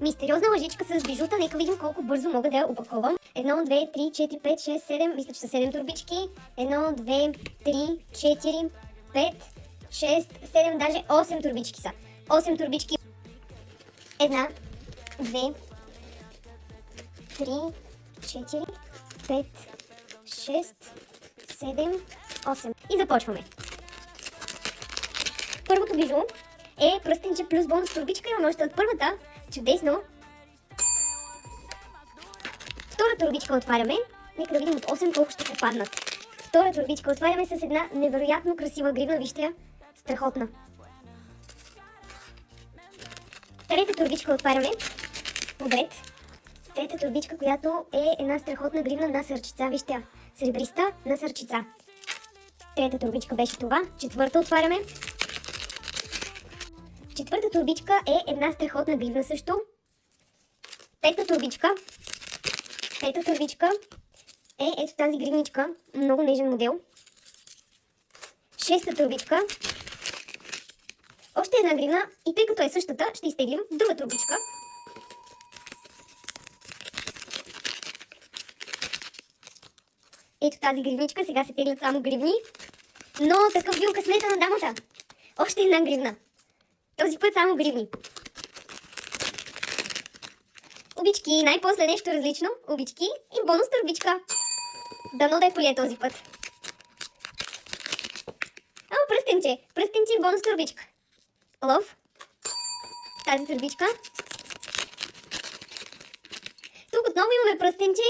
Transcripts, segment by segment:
Мистериозна лъжичка с бижута. Нека видим колко бързо мога да я опаковам. 1, 2, 3, 4, 5, 6, 7. Мисля, че са 7 турбички. 1, 2, 3, 4, 5, 6, 7, даже 8 турбички са. 8 турбички. 1, 2, 3, 4, 5, 6, 7, 8. И започваме. Първото бижу е пръстенче плюс бонус турбичка. Имаме още от първата. Чудесно. Втора турбичка отваряме. Нека да видим от 8 колко ще се паднат. Втора турбичка отваряме с една невероятно красива гривна. Вижте я. Страхотна. Трета турбичка отваряме. Подред. Трета турбичка, която е една страхотна гривна на сърчица. Вижте я. Сребриста на сърчица. Трета турбичка беше това. Четвърта отваряме. Четвърта турбичка е една страхотна гривна също. Пета турбичка. Пета турбичка е ето тази гривничка. Много нежен модел. Шеста турбичка. Още една гривна. И тъй като е същата, ще изтеглим друга турбичка. Ето тази гривничка. Сега се теглят само гривни. Но такъв бил късмета на дамата. Още една гривна. Този път само гривни. Обички. Най-после нещо различно. Обички и бонус турбичка. Дано да е полие този път. Пръстенче. Пръстенче и бонус турбичка. Лов. Тази турбичка. Тук отново имаме пръстенче.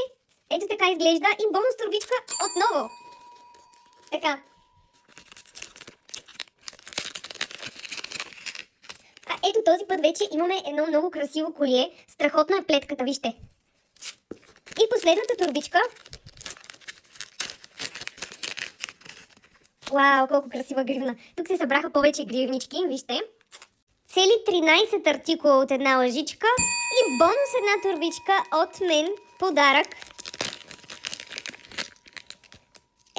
Ето така изглежда. И бонус турбичка отново. Така. Ето този път вече имаме едно много красиво колие. Страхотна е плетката, вижте. И последната турбичка. Вау, колко красива гривна. Тук се събраха повече гривнички, вижте. Цели 13 артикула от една лъжичка и бонус една турбичка от мен. Подарък.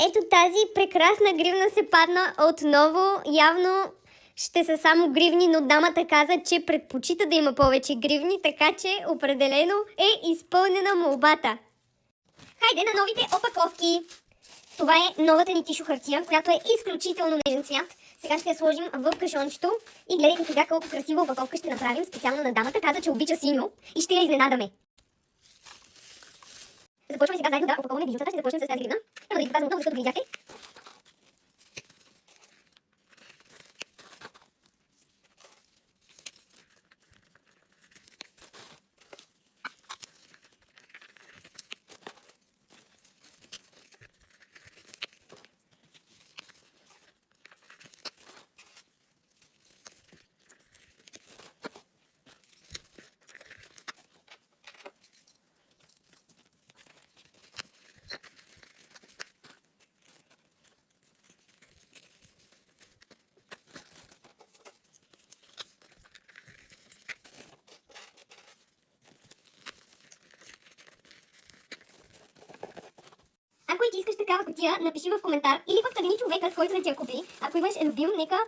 Ето тази прекрасна гривна се падна отново. Явно ще са само гривни, но дамата каза, че предпочита да има повече гривни, така че определено е изпълнена молбата. Хайде на новите опаковки! Това е новата ни тишо хартия, която е изключително нежен цвят. Сега ще я сложим в кашончето и гледайте сега колко красива опаковка ще направим. Специално на дамата каза, че обича синьо и ще я изненадаме. Започваме сега заедно да опаковаме бижутата. Ще започнем с тази гривна. Няма да ви показвам отново, защото го видяхте. Ако и ти искаш такава кутия, напиши в коментар или пък тагни човека, с който да ти я купи. Ако имаш любим, нека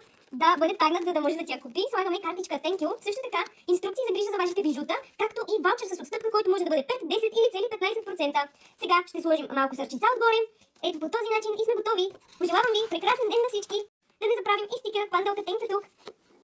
да бъде тагнат, за да може да ти я купи. Слагаме картичка Thank you. Също така, инструкции за грижа за вашите бижута, както и ваучер с отстъпка, който може да бъде 5, 10 или цели 15%. Сега ще сложим малко сърчица отгоре. Ето по този начин и сме готови. Пожелавам ви прекрасен ден на всички. Да не забравим и стикера, панделка Thank you тук.